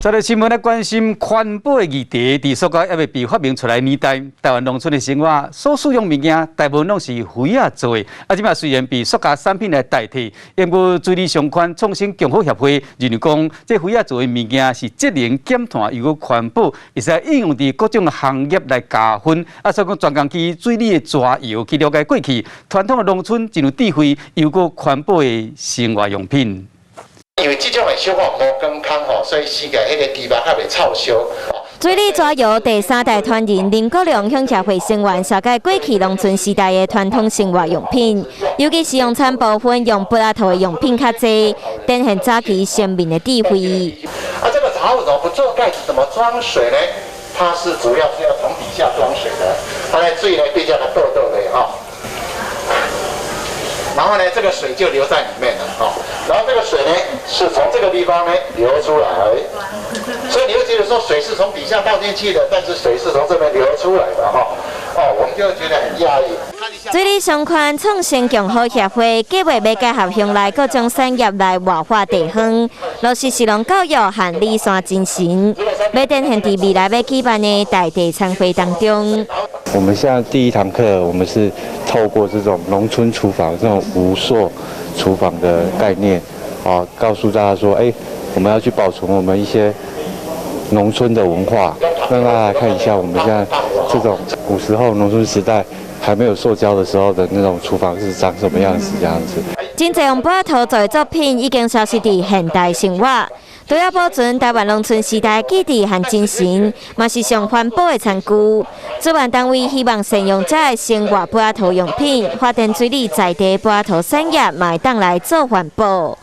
在个新闻来关心环保的议题，伫塑胶还未被发明出来年代，台湾农村的生活所使用物件，大部分拢是灰仔做的。即马虽然被塑胶产品来代替，因过水利相关创新共好协会认为讲，这灰仔做的物件是节能减碳又个环保，会使应用伫各种行业来加分。所以讲专工去水利的抓油去了解过去传统的农村进入智慧又个环保的生活用品。 因为这种的小火无健康吼，所以世界迄个猪肉较袂臭烧。水利抓油第三代传人林国良向协会成员小解过去农村时代的传统生活用品，尤其是用餐部分用柏拉图的用品较济，展现早期先民的智慧。这个茶壶怎么不做盖子，怎么装水呢？它是主要是要从底下装水的，它的水呢比较豆豆的哈。 然后呢，这个水就流在里面了哈。然后这个水呢，是从这个地方呢流出来，所以你会觉得说水是从底下倒进去的，但是水是从这边流出来的哈。我们就觉得很压抑。水利相关创新共好协会计划要结合乡内各种产业来活化地方，落实食农教育和里山精神，要展现伫未来要举办的大地餐会当中。 我们现在第一堂课，我们是透过这种农村厨房这种无塑厨房的概念，告诉大家说，我们要去保存我们一些农村的文化，让大家来看一下我们现在这种古时候农村时代还没有塑胶的时候的那种厨房是长什么样子这样子。真侪用柏拉图做的作品已经消失伫现代生活。 都要保存台湾农村时代的记忆和精神，嘛是上环保的产具。主办单位希望善用这的生活柏拉图用品，发展水利在地柏拉图产业，嘛会当来做环保。